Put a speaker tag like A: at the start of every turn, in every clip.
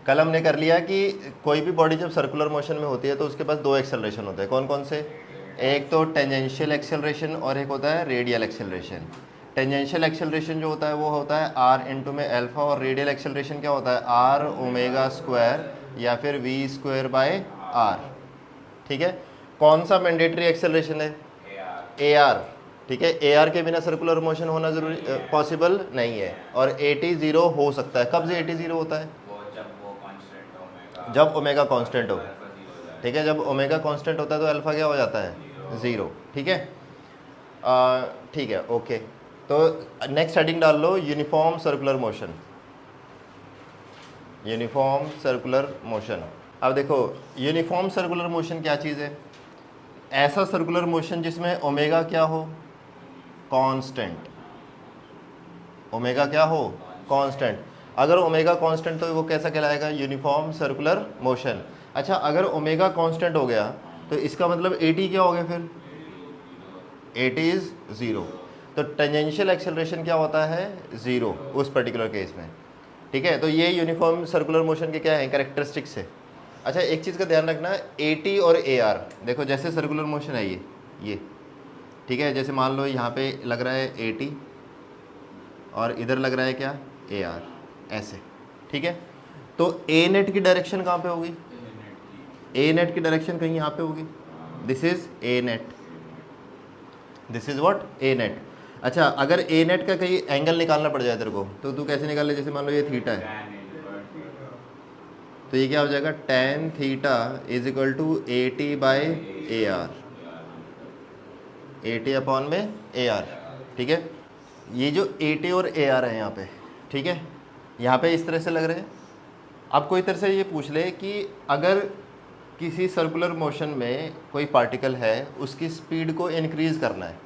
A: कल हमने कर लिया कि कोई भी बॉडी जब सर्कुलर मोशन में होती है तो उसके पास दो एक्सेलरेशन होते हैं। कौन कौन से? एक तो टेंजेंशियल एक्सेलरेशन और एक होता है रेडियल एक्सेलरेशन। टेंजेंशियल एक्सेलरेशन जो होता है वो होता है आर इंटू में एल्फा, और रेडियल एक्सेलरेशन क्या होता है? आर ओमेगा स्क्वायर या फिर वी स्क्वायर बाय आर। ठीक है। कौन सा मैंडेटरी एक्सेलरेशन है? A are. ठीक है, ए आर के बिना सर्कुलर मोशन होना जरूरी पॉसिबल नहीं है, और ए टी ज़ीरो हो सकता है। कब से ए टी ज़ीरो होता है? जब ओमेगा कांस्टेंट हो। ठीक है, जब ओमेगा कांस्टेंट होता है तो अल्फा क्या हो जाता है? ज़ीरो। ठीक है, ठीक है, ओके। तो नेक्स्ट हेडिंग डाल लो, uniform circular motion. Uniform circular motion. अब देखो, यूनिफॉर्म सर्कुलर मोशन क्या चीज़ है? ऐसा सर्कुलर मोशन जिसमें ओमेगा क्या हो? कांस्टेंट। ओमेगा क्या हो? कांस्टेंट। अगर ओमेगा कांस्टेंट तो वो कैसा कहलाएगा? Uniform circular motion. अच्छा, अगर ओमेगा कांस्टेंट हो गया तो इसका मतलब ए टी क्या हो गया फिर? A T is zero. तो टेंजेंशियल एक्सेलरेशन क्या होता है? ज़ीरो उस पर्टिकुलर केस में। ठीक है, तो ये यूनिफॉर्म सर्कुलर मोशन के क्या है? कैरेक्टरिस्टिक्स है। अच्छा, एक चीज़ का ध्यान रखना, ए टी और ए आर, देखो जैसे सर्कुलर मोशन है ये ठीक है, जैसे मान लो यहाँ पे लग रहा है ए टी और इधर लग रहा है क्या? ए आर, ऐसे। ठीक है, तो ए नेट की डायरेक्शन कहाँ पे होगी? ए नेट की डायरेक्शन कहीं यहाँ पे होगी। This is a net, this is what? A net. अच्छा, अगर ए नेट का कहीं एंगल निकालना पड़ जाए तेरे को तो तू कैसे निकाल ले? जैसे मान लो ये थीटा है, तो ये क्या हो जाएगा? tan theta is equal to A T by A R, A T upon में ए आर। ठीक है, ये जो ए टी और ए आर है यहाँ पे, ठीक है, यहाँ पे इस तरह से लग रहे हैं। अब कोई तरह से ये पूछ ले कि अगर किसी सर्कुलर मोशन में कोई पार्टिकल है, उसकी स्पीड को इंक्रीज़ करना है,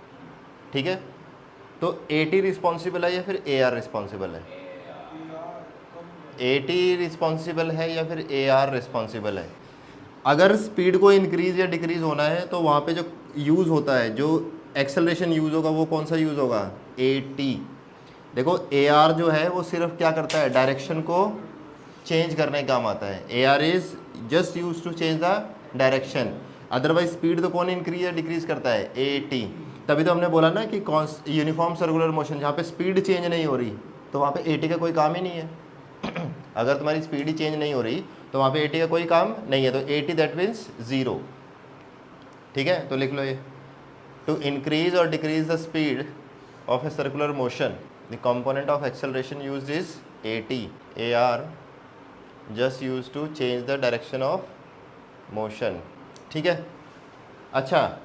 A: ठीक है, तो ए टी रिस्पॉन्सिबल है या फिर ए आर रिस्पॉन्सिबल है? ए टी रिस्पॉन्सिबल है या फिर ए आर रिस्पॉन्सिबल है? अगर स्पीड को इंक्रीज़ या डिक्रीज़ होना है तो वहाँ पे जो यूज़ होता है, जो एक्सेलरेशन यूज़ होगा, वो कौन सा यूज़ होगा? A T. देखो, ए आर जो है वो सिर्फ क्या करता है? डायरेक्शन को चेंज करने का काम आता है। A R is just use to change the direction, otherwise speed तो कौन इंक्रीज या डिक्रीज करता है? A T. तभी तो हमने बोला ना कि यूनिफॉर्म सर्कुलर मोशन, जहाँ पे स्पीड चेंज नहीं हो रही तो वहाँ पे ए टी का कोई काम ही नहीं है। अगर तुम्हारी स्पीड ही चेंज नहीं हो रही तो वहाँ पे ए टी का कोई काम नहीं है, तो A T that means zero. ठीक है, तो लिख लो ये, टू इंक्रीज और decrease the speed of a circular motion the component of acceleration used is A T. A R just use to change the direction of motion. ठीक है। अच्छा,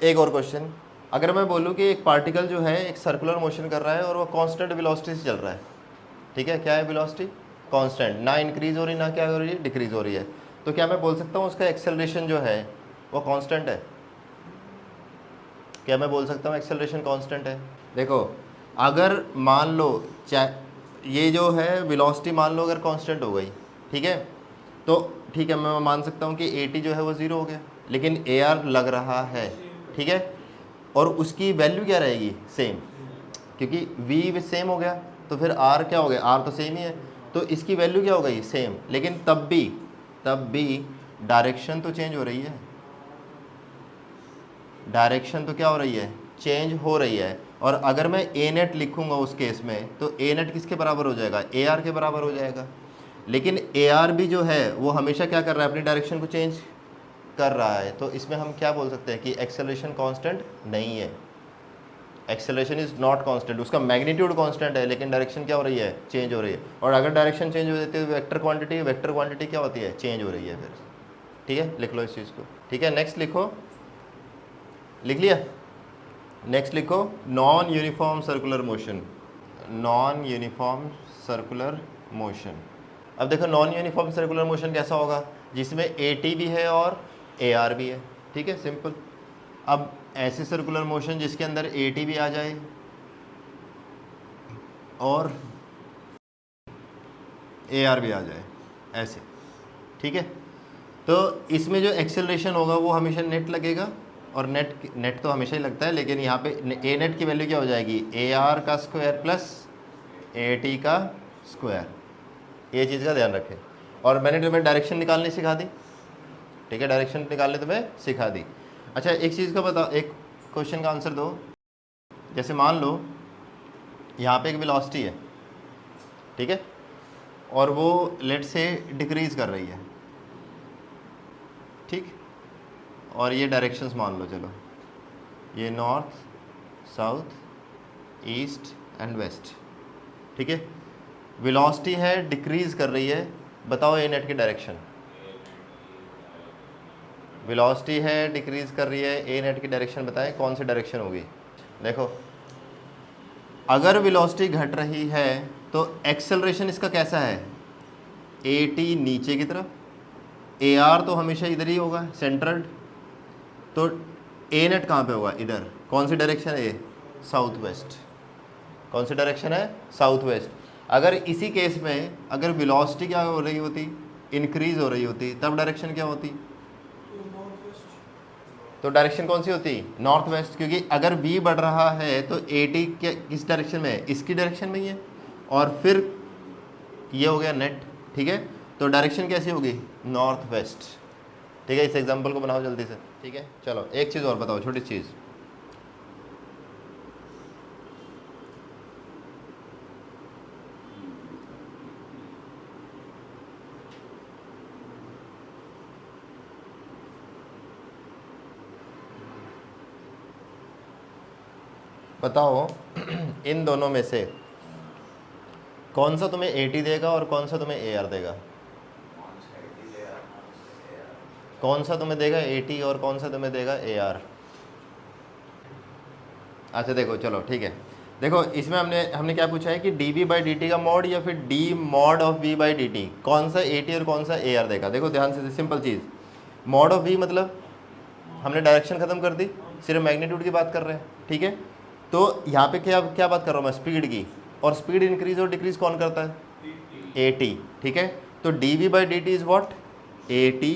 A: एक और क्वेश्चन, अगर मैं बोलूँ कि एक पार्टिकल जो है एक सर्कुलर मोशन कर रहा है और वो कांस्टेंट वेलोसिटी से चल रहा है, ठीक है, क्या है वेलोसिटी? कांस्टेंट, ना इंक्रीज हो रही ना क्या हो रही है? डिक्रीज हो रही है, तो क्या मैं बोल सकता हूँ उसका एक्सेलरेशन जो है वो कांस्टेंट है? क्या मैं बोल सकता हूँ एक्सेलरेशन कांस्टेंट है? देखो, अगर मान लो ये जो है वेलोसिटी मान लो अगर कांस्टेंट हो गई, ठीक है, तो ठीक है, मैं मान सकता हूँ कि ए टी जो है वो ज़ीरो हो गया, लेकिन ए आर लग रहा है, ठीक है, और उसकी वैल्यू क्या रहेगी? सेम, क्योंकि वी सेम हो गया तो फिर आर क्या हो गया? आर तो सेम ही है, तो इसकी वैल्यू क्या हो गई? सेम। लेकिन तब भी डायरेक्शन तो चेंज हो रही है, डायरेक्शन तो क्या हो रही है? चेंज हो रही है। और अगर मैं ए नेट लिखूँगा उस केस में तो ए नेट किसके बराबर हो जाएगा? ए आर के बराबर हो जाएगा। लेकिन ए आर भी जो है वो हमेशा क्या कर रहा है? अपनी डायरेक्शन को चेंज कर रहा है, तो इसमें हम क्या बोल सकते हैं कि एक्सेलरेशन कांस्टेंट नहीं है। एक्सेलरेशन इज़ नॉट कांस्टेंट, उसका मैग्नीट्यूड कांस्टेंट है लेकिन डायरेक्शन क्या हो रही है? चेंज हो रही है। और अगर डायरेक्शन चेंज हो जाती है तो वेक्टर क्वांटिटी क्या होती है? चेंज हो रही है फिर। ठीक है, लिख लो इस चीज़ को। ठीक है, नेक्स्ट लिखो, लिख लिया? नेक्स्ट लिखो, non uniform circular motion. Non uniform circular motion. अब देखो, नॉन यूनिफॉर्म सर्कुलर मोशन कैसा होगा? जिसमें ए टी भी है और ए आर भी है। ठीक है, सिंपल। अब ऐसे सर्कुलर मोशन जिसके अंदर ए टी भी आ जाए और ए आर भी आ जाए, ऐसे। ठीक है, तो इसमें जो एक्सेलरेशन होगा वो हमेशा नेट लगेगा, और नेट तो हमेशा ही लगता है, लेकिन यहाँ पे ए नेट की वैल्यू क्या हो जाएगी? ए आर का स्क्वायर प्लस ए टी का स्क्वायर। ये चीज़ का ध्यान रखें। और मैंने तुम्हें डायरेक्शन निकालनी सिखा दी, ठीक है, डायरेक्शन निकालने तुम्हें सिखा दी। अच्छा एक चीज़ का बताओ, एक क्वेश्चन का आंसर दो। जैसे मान लो यहाँ पे एक वेलोसिटी है, ठीक है, और वो लेट से डिक्रीज़ कर रही है, ठीक, और ये डायरेक्शंस मान लो, चलो ये north, south, east and west, ठीक है, वेलोसिटी है डिक्रीज़ कर रही है, बताओ ए नेट की डायरेक्शन। वेलोसिटी है डिक्रीज़ कर रही है, ए नेट की डायरेक्शन बताएं कौन सी डायरेक्शन होगी। देखो अगर वेलोसिटी घट रही है तो एक्सेलरेशन इसका कैसा है, ए टी नीचे की तरफ, ए आर तो हमेशा इधर ही होगा सेंट्रल, तो ए नेट कहाँ पे होगा, इधर। कौन सी डायरेक्शन है ये, साउथ वेस्ट। कौन सी डायरेक्शन है, साउथ वेस्ट। अगर इसी केस में अगर वेलोसिटी क्या हो रही होती, इंक्रीज हो रही होती, तब डायरेक्शन क्या होती, तो डायरेक्शन कौन सी होती, नॉर्थ वेस्ट, क्योंकि अगर v बढ़ रहा है तो ए टी किस डायरेक्शन में है, इसकी डायरेक्शन में ही है, और फिर ये हो गया नेट, ठीक है, तो डायरेक्शन कैसी होगी, नॉर्थ वेस्ट, ठीक है। इस एग्जांपल को बनाओ जल्दी से, ठीक है। चलो एक चीज़ और बताओ, छोटी चीज़, बताओ इन दोनों में से कौन सा तुम्हें ए टी देगा और कौन सा तुम्हें ए आर देगा, कौन सा तुम्हें देगा ए टी और कौन सा तुम्हें देगा ए आर। अच्छा देखो, चलो ठीक है, देखो इसमें हमने क्या पूछा है कि D V by D T का मॉड या फिर D mod of V by D T, कौन सा ए टी और कौन सा ए आर देगा। देखो ध्यान से, सिंपल चीज़, मॉड ऑफ वी मतलब हमने डायरेक्शन ख़त्म कर दी, सिर्फ मैग्नीट्यूड की बात कर रहे हैं, ठीक है। तो यहाँ पे क्या क्या बात कर रहा हूँ मैं, स्पीड की, और स्पीड इंक्रीज और डिक्रीज कौन करता है, ए टी, ठीक है। तो D V by D T is what, A T,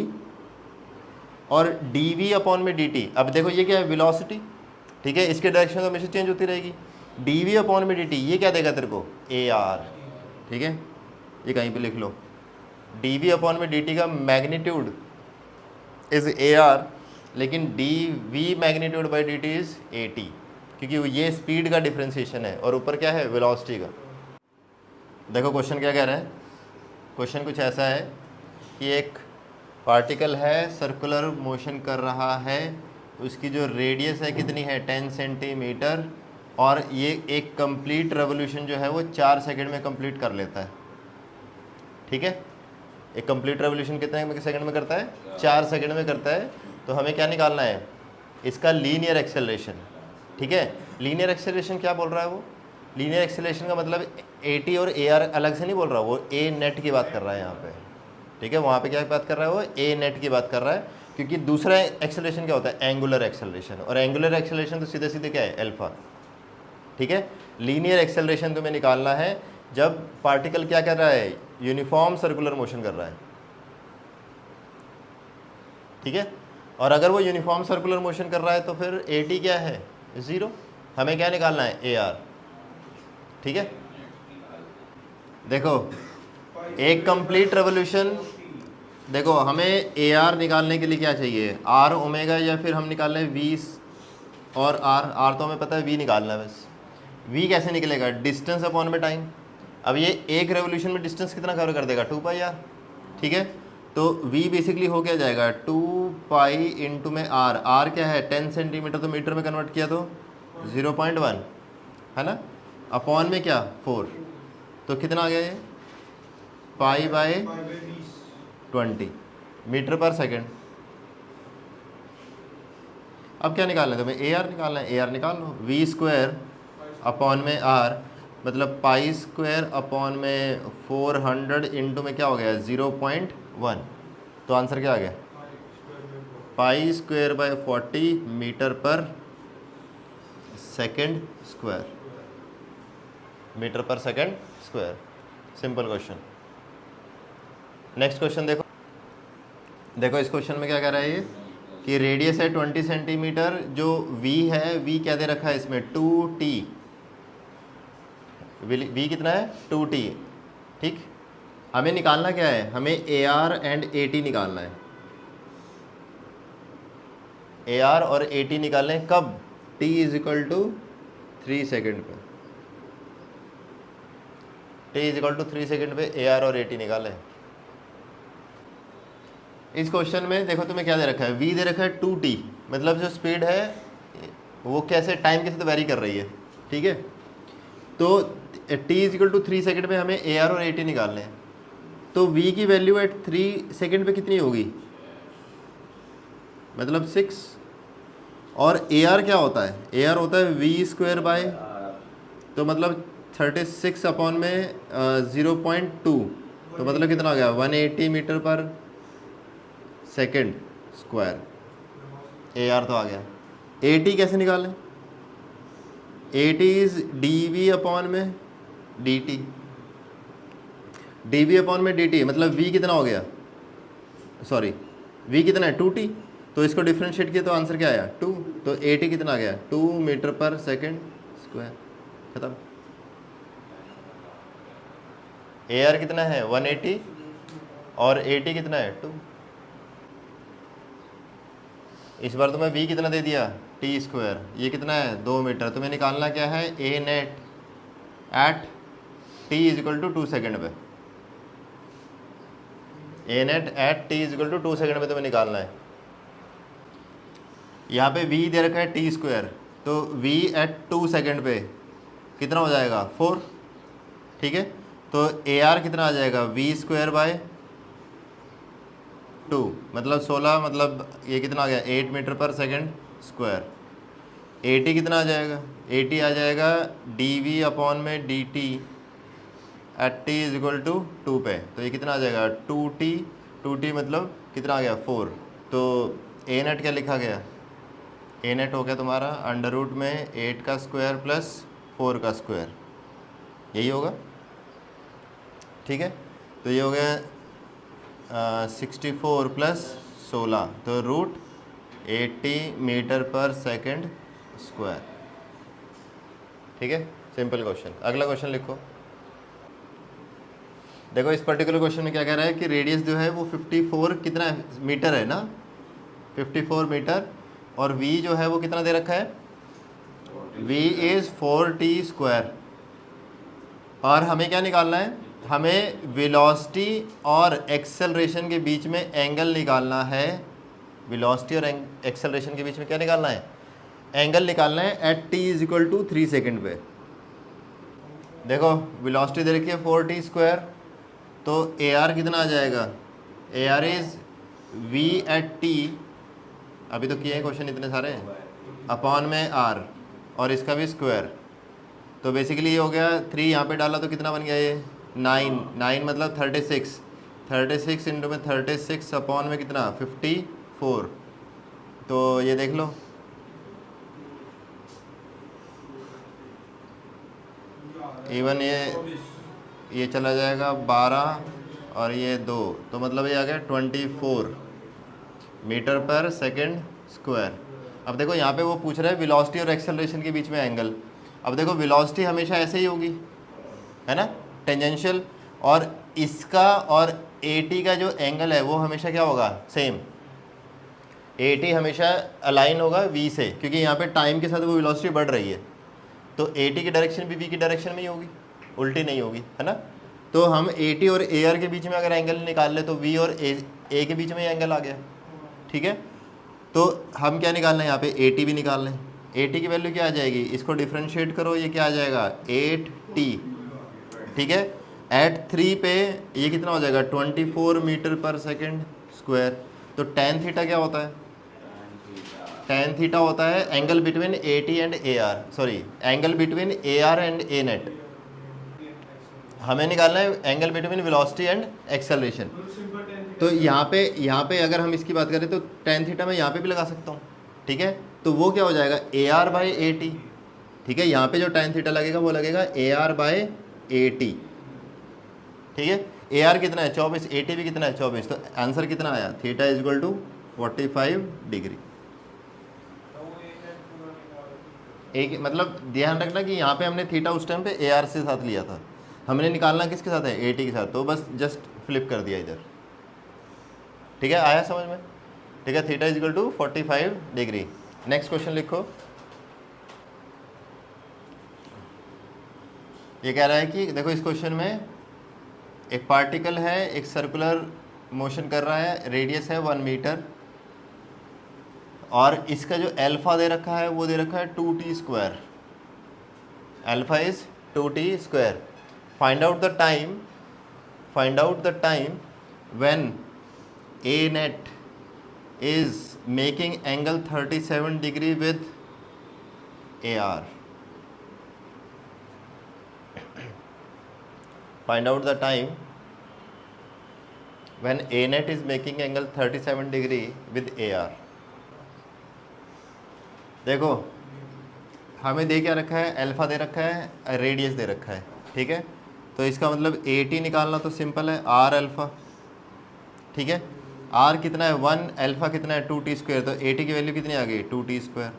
A: और डी वी अपॉन में डी टी। अब देखो ये क्या है, वेलोसिटी, ठीक है, इसके डायरेक्शन तो हमेशा चेंज होती रहेगी। डी वी अपॉन में डी टी, ये क्या देगा तेरे को, ए आर, ठीक है, ये कहीं पे लिख लो, डी वी अपॉन में डी टी का मैग्नीट्यूड इज़ ए आर, लेकिन D V magnitude by D T is A T, क्योंकि ये स्पीड का डिफ्रेंसिएशन है और ऊपर क्या है, वेलोसिटी का। देखो क्वेश्चन क्या कह रहा है, क्वेश्चन कुछ ऐसा है कि एक पार्टिकल है, सर्कुलर मोशन कर रहा है, उसकी जो रेडियस है कितनी है, 10 सेंटीमीटर, और ये एक कंप्लीट रेवोल्यूशन जो है वो 4 सेकंड में कंप्लीट कर लेता है, ठीक है। एक कंप्लीट रेवोल्यूशन कितने सेकंड में करता है, 4 सेकंड में करता है। तो हमें क्या निकालना है, इसका लीनियर एक्सेलरेशन, ठीक है। लीनियर एक्सेलरेशन क्या बोल रहा है वो, लीनियर एक्सेलरेशन का मतलब ए टी और ए आर अलग से नहीं बोल रहा, वो ए नेट की बात कर रहा है यहाँ पे, ठीक है। वहाँ पे क्या बात कर रहा है वो, ए नेट की बात कर रहा है, क्योंकि दूसरा एक्सेलरेशन क्या होता है, एंगुलर एक्सेलरेशन, और एंगुलर एक्सेलरेशन तो सीधे सीधे क्या है, अल्फा, ठीक है। लीनियर एक्सेलरेशन तुम्हें निकालना है जब पार्टिकल क्या कर रहा है, यूनिफॉर्म सर्कुलर मोशन कर रहा है, ठीक है। और अगर वो यूनिफॉर्म सर्कुलर मोशन कर रहा है तो फिर ए टी क्या है, 0। हमें क्या निकालना है, ए आर, ठीक है। देखो एक कंप्लीट रेवोल्यूशन, देखो हमें ए आर निकालने के लिए क्या चाहिए, आर ओमेगा, या फिर हम निकाल लें वी और आर तो हमें पता है, वी निकालना है बस। वी कैसे निकलेगा, डिस्टेंस अपॉन में टाइम। अब ये एक रेवोल्यूशन में डिस्टेंस कितना कवर कर देगा, 2 पाई आर, ठीक है। तो v बेसिकली हो क्या जाएगा, 2 पाई इंटू में आर क्या है, 10 सेंटीमीटर, तो मीटर में कन्वर्ट किया तो 0.1 है ना, अपॉन में क्या 4, तो कितना आ गया ये, पाई बाय 20 मीटर पर सेकेंड। अब क्या निकालना है तुम्हें, ए आर निकालना है, ए आर निकाल लो, वी स्क्वायर अपॉन में आर, मतलब पाई स्क्वायर अपॉन में 400 इंटू में क्या हो गया, 0.1, तो आंसर क्या आ गया, पाई स्क्वायर बाय 40 मीटर पर सेकेंड स्क्वायर, मीटर पर second square. Simple question. Next question देखो, देखो इस क्वेश्चन में क्या कह रहा है ये, कि रेडियस है 20 सेंटीमीटर, जो v है, v क्या दे रखा है इसमें, 2t, v कितना है, 2t, ठीक। हमें निकालना क्या है, हमें A R and A T निकालना है। ए आर और ए टी निकालने हैं कब, t is equal to 3 second पे। t is equal to 3 second पे ए आर और ए टी निकालें। इस क्वेश्चन में देखो तुम्हें क्या दे रखा है, v दे रखा है 2t, मतलब जो स्पीड है वो कैसे टाइम के साथ वेरी कर रही है, ठीक है। तो t is equal to 3 second पे हमें ए आर और ए टी निकालने हैं। तो v की वैल्यू एट 3 सेकेंड पे कितनी होगी, मतलब 6। और ए आर क्या होता है, ए आर होता है वी स्क्वायर बाय, तो मतलब 36 अपॉन में 0.2, तो मतलब कितना आ गया 180 मीटर पर सेकेंड स्क्वायर। ए आर तो आ गया। ए टी कैसे निकालें, A T is D V upon में D T, D V upon में डी टी, मतलब वी कितना हो गया, सॉरी वी कितना है 2t, तो इसको डिफ्रेंशिएट किया तो आंसर क्या आया 2, तो ए टी कितना आ गया 2 मीटर पर सेकेंड स्क्वायर, खत्म। ए आर कितना है 180 और ए टी कितना है 2। इस बार तुम्हें v कितना दे दिया टी स्क्वायर, ये कितना है 2 मीटर। तुम्हें निकालना क्या है A net at t is equal to 2 second पे, A net at t is equal to 2 second पे तुम्हें निकालना है। यहाँ पे v दे रखा है टी स्क्वायर, तो v एट 2 सेकेंड पे कितना हो जाएगा 4, ठीक है। तो ए आर कितना आ जाएगा v स्क्वायर बाय 2, मतलब 16, मतलब ये कितना आ गया 8 मीटर पर सेकेंड स्क्वायर। ए टी कितना आ जाएगा, ए टी आ जाएगा डी वी अपॉन में D T at T is equal to 2 पे, तो ये कितना आ जाएगा 2t मतलब कितना आ गया 4। तो ए नेट क्या लिखा गया, ए नेट हो गया तुम्हारा अंडर रूट में 8 का स्क्वायर प्लस 4 का स्क्वायर, यही होगा, ठीक है। तो ये हो गया 64 प्लस 16, तो रूट 80 मीटर पर सेकेंड स्क्वायर, ठीक है। Simple question. अगला क्वेश्चन लिखो। देखो इस पर्टिकुलर क्वेश्चन में क्या कह रहा है कि रेडियस जो है वो 54 कितना मीटर है ना, 54 मीटर, और v जो है वो कितना दे रखा है, v इज़ 4t स्क्वायर। और हमें क्या निकालना है, हमें वेलोसिटी और एक्सेलरेशन के बीच में एंगल निकालना है। वेलोसिटी और एक्सेलरेशन के बीच में क्या निकालना है, एंगल निकालना है at t is equal to 3 second पे। देखो वेलोसिटी दे रखी है 4t स्क्वायर, तो ए आर कितना आ जाएगा, A R is v at t, अभी तो किए हैं क्वेश्चन इतने सारे, अपॉन में r, और इसका भी स्क्वायर। तो बेसिकली ये हो गया 3 यहाँ पे डाला तो कितना बन गया ये 9 मतलब 36 इंटू में 36 अपॉन में कितना 54। तो ये देख लो, इवन ये चला जाएगा 12 और ये 2, तो मतलब ये आ गया 24 मीटर पर सेकेंड स्क्वायर। अब देखो यहाँ पे वो पूछ रहा है वेलोसिटी और एक्सेलरेशन के बीच में एंगल। अब देखो वेलोसिटी हमेशा ऐसे ही होगी, है ना, टेंजेंशियल, और इसका और ए टी का जो एंगल है वो हमेशा क्या होगा सेम, ए टी हमेशा अलाइन होगा वी से, क्योंकि यहाँ पे टाइम के साथ वो वेलोसिटी बढ़ रही है, तो ए टी की डायरेक्शन भी वी की डायरेक्शन में ही होगी, उल्टी नहीं होगी, है ना। तो हम ए टी और ए आर के बीच में अगर एंगल निकाल ले तो वी और ए के बीच में एंगल आ गया, ठीक है। तो हम क्या निकालना है यहाँ पे, ए टी भी निकाल लें। ए टी की वैल्यू क्या आ जाएगी, इसको डिफ्रेंशिएट करो, ये क्या आ जाएगा 8t, ठीक है। एट 3 पे ये कितना हो जाएगा 24 मीटर पर सेकेंड स्क्वायर। तो tan थीटा क्या होता है, tan थीटा होता है angle between A T and A R, sorry angle between A R and A net. हमें निकालना है angle between velocity and acceleration. तो यहाँ पे अगर हम इसकी बात करें तो tan थीटा मैं यहाँ पे भी लगा सकता हूँ, ठीक है। तो वो क्या हो जाएगा A R by A T, ठीक है। यहाँ पे जो tan थीटा लगेगा वो लगेगा A R by A T, ठीक है। ए आर कितना है 24, ए टी भी कितना है 24, तो आंसर कितना आया theta is equal to 45 degree. एक मतलब ध्यान रखना कि यहाँ पे हमने थीटा उस टाइम पे ए आर से साथ लिया था, हमने निकालना किसके साथ है, ए टी के साथ, तो बस जस्ट फ्लिप कर दिया इधर। ठीक है, आया समझ में? ठीक है, theta is equal to 45 degree. Next question लिखो। ये कह रहा है कि देखो इस क्वेश्चन में एक पार्टिकल है, एक सर्कुलर मोशन कर रहा है, रेडियस है 1 मीटर, और इसका जो अल्फा दे रखा है वो दे रखा है 2t square. Alpha is 2t square. Find out the time when A net is making angle 37 degree with A R. Find out the time when A net is making angle 37 degree with AR। देखो हमें दे क्या रखा है, alpha दे रखा है, radius दे रखा है। ठीक है, तो इसका मतलब AT निकालना तो सिंपल है, R अल्फा। ठीक है, R कितना है 1, अल्फा कितना है 2t स्क्वायर, तो AT की वैल्यू कितनी आ गई 2t स्क्वायर।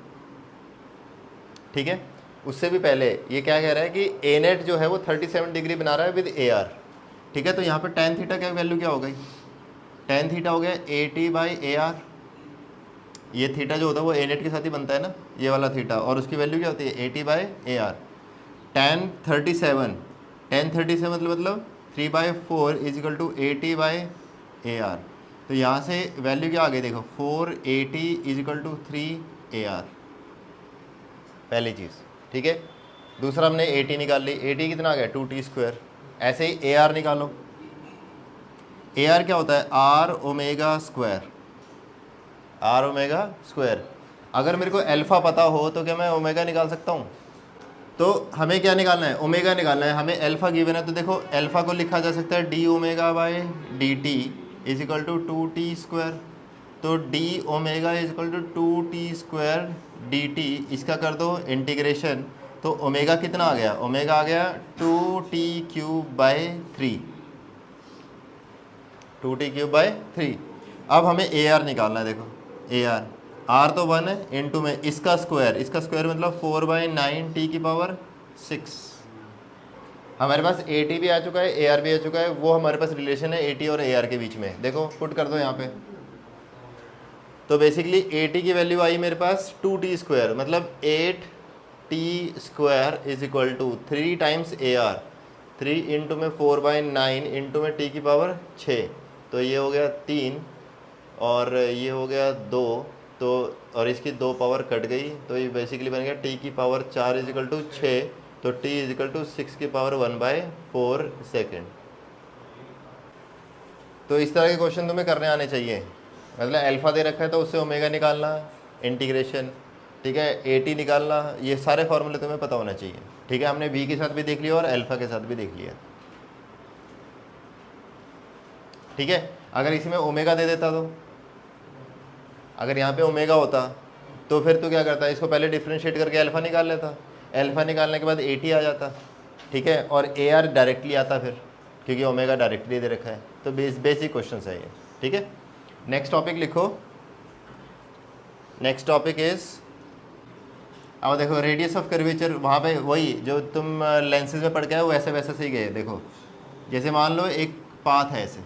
A: ठीक है, उससे भी पहले ये क्या कह रहा है कि A नेट जो है वो 37 डिग्री बना रहा है विद AR। ठीक है, तो यहाँ पे tan थीटा क्या वैल्यू क्या हो गई, tan थीटा हो गया AT/AR। ये थीटा जो होता है वो ए नेट के साथ ही बनता है ना, ये वाला थीटा, और उसकी वैल्यू क्या होती है AT/AR। tan 37 मतलब 3/4 इजिकल टू AT/AR। तो यहाँ से वैल्यू क्या आ गई देखो, 4AT इजिकल टू 3AR, पहली चीज़। ठीक है, दूसरा हमने AT निकाल ली, AT कितना आ गया 2t स्क्वायर। ऐसे ही AR निकालो। AR क्या होता है, R omega square, R omega square. अगर मेरे को अल्फ़ा पता हो तो क्या मैं ओमेगा निकाल सकता हूँ? तो हमें क्या निकालना है, ओमेगा निकालना है। हमें अल्फ़ा गिवन है, तो देखो अल्फ़ा को लिखा जा सकता है d omega by D T is equal to 2t square. तो d omega is equal to 2t square D T, इसका कर दो इंटीग्रेशन, तो ओमेगा कितना आ गया, ओमेगा आ गया 2t³/3, 2t³/3। अब हमें AR निकालना है। देखो AR, R तो 1 है, इनटू में इसका स्क्वायर मतलब 4/9t⁻6। हमारे पास AT भी आ चुका है, AR भी आ चुका है, वो हमारे पास रिलेशन है AT और AR के बीच में। देखो पुट कर दो यहाँ पे, तो बेसिकली AT की वैल्यू आई मेरे पास 2t स्क्वायर, मतलब 8t square is equal to 3 times AR, 3 into में 4/9 इंटू में t⁻6, तो ये हो गया 3 और ये हो गया 2, तो और इसकी 2 पावर कट गई, तो ये बेसिकली बन गया t⁻4 इज इक्वल टू 6, तो t is equal to 6⁻1/4 second. तो इस तरह के क्वेश्चन तुम्हें करने आने चाहिए। मतलब अल्फ़ा दे रखा है तो उससे ओमेगा निकालना, इंटीग्रेशन, ठीक है, AT निकालना, ये सारे फॉर्मूले तुम्हें पता होना चाहिए। ठीक है, हमने V के साथ भी देख लिया और अल्फ़ा के साथ भी देख लिया। ठीक है, अगर इसमें ओमेगा दे देता, तो अगर यहाँ पे ओमेगा होता तो फिर तो क्या करता है, इसको पहले डिफ्रेंशिएट करके अल्फ़ा निकाल लेता, अल्फ़ा निकालने के बाद AT आ जाता। ठीक है, और AR डायरेक्टली आता फिर, क्योंकि ओमेगा डायरेक्टली दे रखा है। तो बेसिक क्वेश्चन है ये। ठीक है, नेक्स्ट टॉपिक लिखो। नेक्स्ट टॉपिक इज, अब देखो रेडियस ऑफ कर्वेचर, वहाँ पे वही जो तुम लेंसेज में पढ़ के आए वो ऐसे वैसे से ही गए। देखो जैसे मान लो एक पाथ है ऐसे,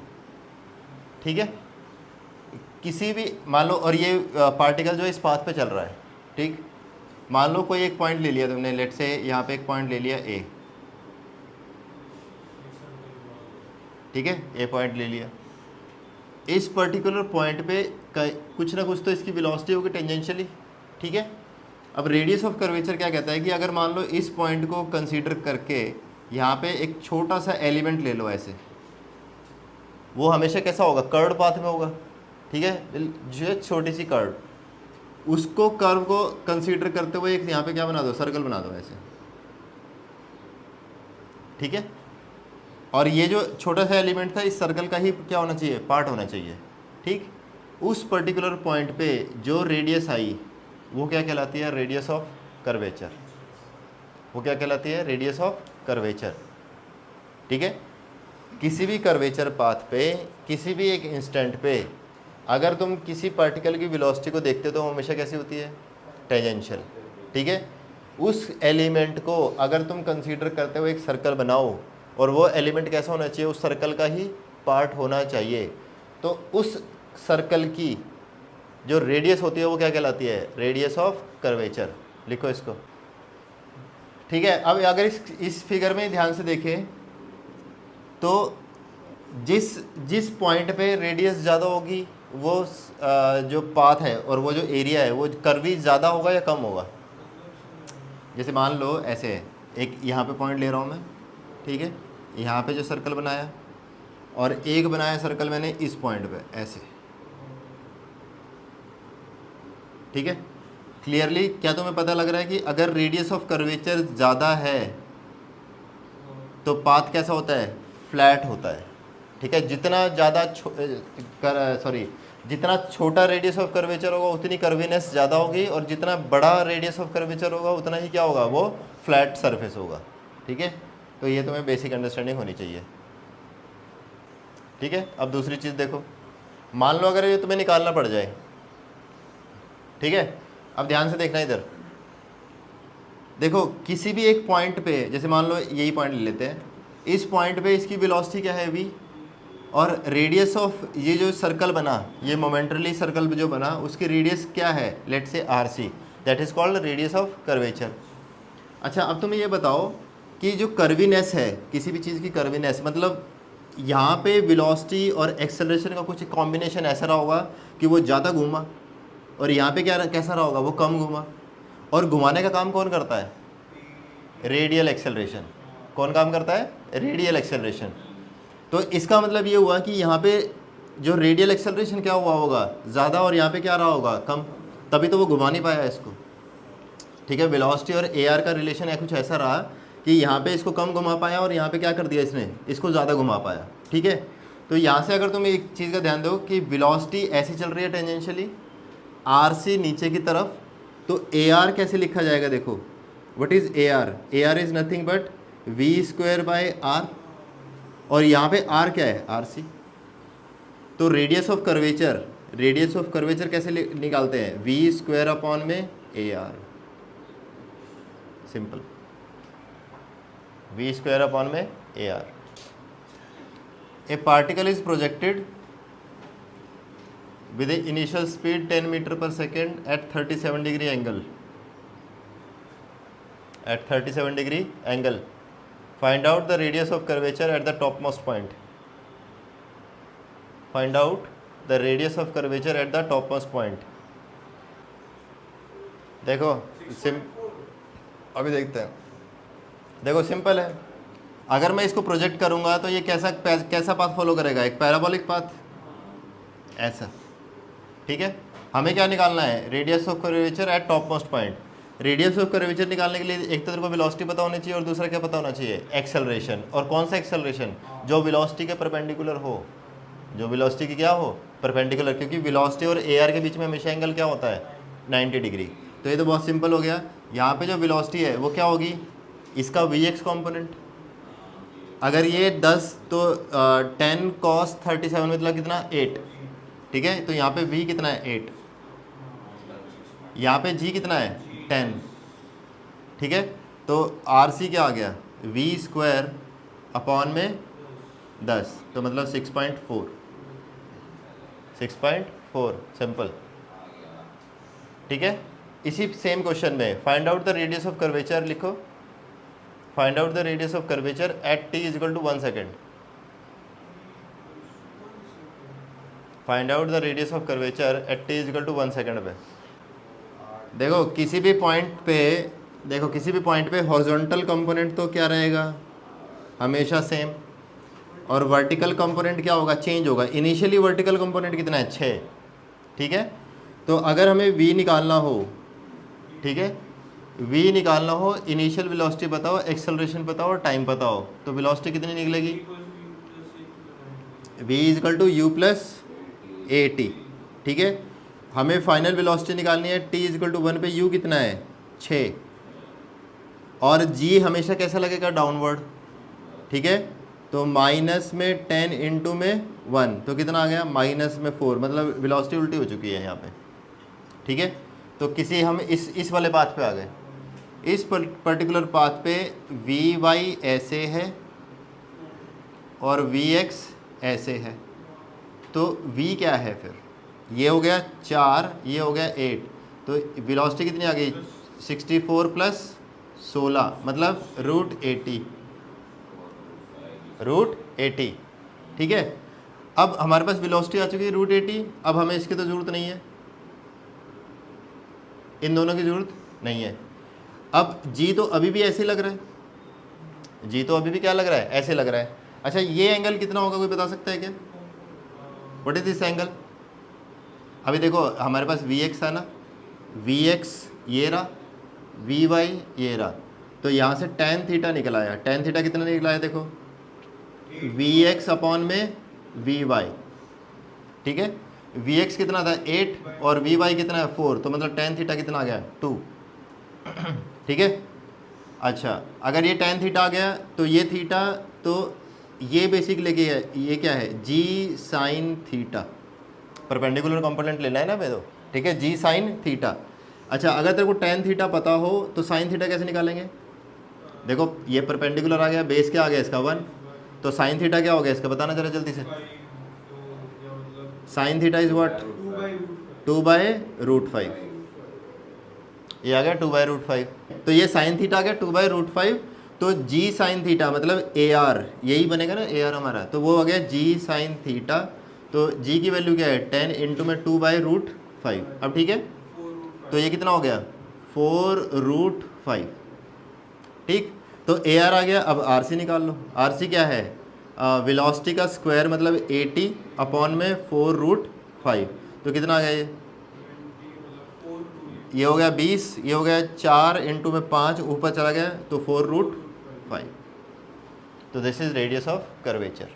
A: ठीक है, किसी भी मान लो, और ये पार्टिकल जो इस पाथ पे चल रहा है, ठीक, मान लो कोई एक पॉइंट ले लिया तुमने, लेट से यहाँ पे एक पॉइंट ले लिया A, ठीक है, A पॉइंट ले लिया। इस पर्टिकुलर पॉइंट पे कुछ ना कुछ तो इसकी वेलोसिटी होगी टेंजेंशियली। ठीक है, अब रेडियस ऑफ कर्वेचर क्या कहता है कि अगर मान लो इस पॉइंट को कंसीडर करके यहाँ पे एक छोटा सा एलिमेंट ले लो ऐसे, वो हमेशा कैसा होगा, कर्व पाथ में होगा। ठीक है, जो छोटी सी कर्व, उसको कर्व को कंसीडर करते हुए एक यहाँ पे क्या बना दो, सर्कल बना दो ऐसे। ठीक है, और ये जो छोटा सा एलिमेंट था इस सर्कल का ही क्या होना चाहिए, पार्ट होना चाहिए। ठीक, उस पर्टिकुलर पॉइंट पे जो रेडियस आई वो क्या कहलाती है, रेडियस ऑफ कर्वेचर। वो क्या कहलाती है, रेडियस ऑफ कर्वेचर। ठीक है, किसी भी कर्वेचर पाथ पे किसी भी एक इंस्टेंट पे अगर तुम किसी पार्टिकल की वेलोसिटी को देखते हो तो हमेशा कैसी होती है, टेंजेंशियल। ठीक है, उस एलिमेंट को अगर तुम कंसीडर करते हो एक सर्कल बनाओ और वो एलिमेंट कैसा होना चाहिए, उस सर्कल का ही पार्ट होना चाहिए। तो उस सर्कल की जो रेडियस होती है वो क्या कहलाती है, रेडियस ऑफ कर्वेचर। लिखो इसको, ठीक है। अब अगर इस फिगर में ध्यान से देखें तो जिस पॉइंट पे रेडियस ज़्यादा होगी वो जो पाथ है और वो जो एरिया है वो कर्वी ज़्यादा होगा या कम होगा। जैसे मान लो ऐसे है, एक यहाँ पे पॉइंट ले रहा हूँ मैं, ठीक है, यहाँ पे जो सर्कल बनाया और एक बनाया सर्कल मैंने इस पॉइंट पे ऐसे, ठीक है। क्लियरली क्या तुम्हें पता लग रहा है कि अगर रेडियस ऑफ कर्वेचर ज़्यादा है तो पाथ कैसा होता है, फ्लैट होता है, ठीक है। जितना ज़्यादा जितना छोटा रेडियस ऑफ कर्वेचर होगा उतनी कर्वीनेस ज़्यादा होगी, और जितना बड़ा रेडियस ऑफ कर्वेचर होगा उतना ही क्या होगा, वो फ्लैट सरफेस होगा, ठीक है। तो ये तुम्हें बेसिक अंडरस्टैंडिंग होनी चाहिए, ठीक है। अब दूसरी चीज़ देखो, मान लो अगर ये तुम्हें निकालना पड़ जाए, ठीक है। अब ध्यान से देखना इधर, देखो किसी भी एक पॉइंट पे, जैसे मान लो यही पॉइंट ले लेते हैं, इस पॉइंट पे इसकी वेलोसिटी क्या है v, और रेडियस ऑफ ये जो सर्कल बना, ये मोमेंटरली सर्कल जो बना उसकी रेडियस क्या है, let's say rc, that is called radius of curvature. अच्छा अब तुम्हें ये बताओ कि जो कर्वीनेस है किसी भी चीज़ की, कर्वीनेस मतलब यहाँ पे वेलोसिटी और एक्सेलरेशन का कुछ कॉम्बिनेशन ऐसा रहा होगा कि वो ज़्यादा घूमा, और यहाँ पे कैसा रहा होगा, वो कम घूमा। और घुमाने का काम कौन करता है, रेडियल एक्सेलरेशन। कौन काम करता है, रेडियल एक्सेलरेशन। तो इसका मतलब ये हुआ कि यहाँ पे जो रेडियल एक्सेलरेशन क्या हुआ होगा, ज़्यादा, और यहाँ पे क्या रहा होगा, कम, तभी तो वो घुमा नहीं पाया इसको, ठीक है। वेलोसिटी और AR का रिलेशन है कुछ ऐसा रहा कि यहाँ पे इसको कम घुमा पाया और यहाँ पे क्या कर दिया इसने, इसको ज़्यादा घुमा पाया, ठीक है। तो यहाँ से अगर तुम एक चीज़ का ध्यान दो कि वेलोसिटी ऐसी चल रही है टेंजेंशियली, RC नीचे की तरफ, तो AR कैसे लिखा जाएगा, देखो what is AR, AR is nothing but v²/r, और यहाँ पे R क्या है, RC। तो रेडियस ऑफ कर्वेचर कैसे निकालते हैं, v² AR, simple, v² AR। A particle is projected with the initial speed 10 meter per second at 37 degree angle. At 37 degree angle, find out the radius of curvature at the topmost point. Find out the radius of curvature at the topmost point. देखो अभी देखते हैं, देखो simple है। अगर मैं इसको project करूंगा तो ये कैसा पाथ फॉलो करेगा, एक पैराबोलिक पाथ, ऐसा, ठीक है। हमें क्या निकालना है, radius of curvature eight top most point. Radius of curvature निकालने के लिए एक तो तेरे को वेलोसिटी पता होनी चाहिए और दूसरा क्या पता होना चाहिए, एक्सेलरेशन। और कौन सा एक्सेलरेशन, जो वेलोसिटी के परपेंडिकुलर हो, जो वेलोसिटी की क्या हो, परपेंडिकुलर, क्योंकि वेलोसिटी और AR के बीच में हमेशा एंगल क्या होता है, 90 डिग्री। तो ये तो बहुत सिंपल हो गया। यहाँ पे जो वेलोसिटी है वो क्या होगी, इसका Vx कॉम्पोनेंट। अगर ये 10 तो 10 cos 37 मतलब कितना, 8, ठीक है। तो यहाँ पे v कितना है, 8, यहाँ पे g कितना है, 10, ठीक है। तो RC क्या आ गया, v² 10, तो मतलब 6.4, सिंपल, ठीक है। इसी सेम क्वेश्चन में find out the radius of curvature लिखो, find out the radius of curvature at t = 1 second. Find out the radius of curvature at t = 1 second पे। देखो किसी भी पॉइंट पे हॉरिजॉन्टल कंपोनेंट तो क्या रहेगा, हमेशा सेम, और वर्टिकल कंपोनेंट क्या होगा, चेंज होगा। इनिशियली वर्टिकल कंपोनेंट कितना है, 6, ठीक है। तो अगर हमें v निकालना हो, ठीक है, v निकालना हो, इनिशियल वेलोसिटी बताओ, एक्सेलरेशन बताओ और टाइम बताओ, तो वेलोसिटी कितनी निकलेगी, v = u + at, ठीक है। हमें फाइनल वेलोसिटी निकालनी है, t = 1 पे u कितना है, 6, और g हमेशा कैसा लगेगा, डाउनवर्ड, ठीक है। तो माइनस में 10 इंटू में 1, तो कितना आ गया, -4, मतलब वेलोसिटी उल्टी हो चुकी है यहाँ पे, ठीक है। तो हम इस वाले पाथ पे आ गए, इस पर्टिकुलर पाथ पे Vy ऐसे है और वी एक्स ऐसे है, तो v क्या है फिर? ये हो गया 4, ये हो गया 8, तो वेलोसिटी कितनी आ गई? 64 प्लस 16 मतलब √80। ठीक है, अब हमारे पास वेलोसिटी आ चुकी है √80। अब हमें इसकी तो ज़रूरत नहीं है, इन दोनों की ज़रूरत नहीं है। अब g तो अभी भी ऐसे ही लग रहा है, g तो अभी भी क्या लग रहा है? ऐसे लग रहा है। अच्छा, ये एंगल कितना होगा, कोई बता सकता है क्या? What is this angle? अभी देखो हमारे पास वी एक्स है ना, वी एक्स ये रहा, वी वाई ये रहा, तो यहाँ से tan थीटा निकल आया। tan थीटा कितना निकल आया? देखो वी एक्स अपॉन में वी वाई। ठीक है, वी एक्स कितना था? 8 और वी वाई कितना है? 4, तो मतलब tan थीटा कितना आ गया? 2। ठीक है, अच्छा अगर ये tan थीटा आ गया तो ये थीटा, तो ये बेसिकली ये क्या है? जी साइन थीटा, परपेंडिकुलर कंपोनेंट लेना है ना भाई, तो ठीक है, जी साइन थीटा। अच्छा, अगर तेरे को tan थीटा पता हो तो साइन थीटा कैसे निकालेंगे? देखो ये परपेंडिकुलर आ गया, बेस क्या आ गया इसका? 1, तो साइन थीटा क्या हो गया इसका? बताना जरा जल्दी से। Sine theta is what? 2/√5। ये आ गया 2/√5, तो ये साइन थीटा आ गया 2/√5, तो जी साइन थीटा मतलब AR, यही बनेगा ना AR हमारा, तो वो आ गया जी साइन थीटा। तो जी की वैल्यू क्या है? 10 इंटू में 2/√5। अब ठीक है, तो ये कितना हो गया? 4√5। ठीक, तो AR आ गया। अब RC निकाल लो। RC क्या है? वेलोसिटी का स्क्वायर मतलब 80 अपॉन में 4√5, तो कितना आ गया ये हो गया 20, ये हो गया 4 इंटू में 5 ऊपर चला गया, तो 4√5। तो this is radius of curvature.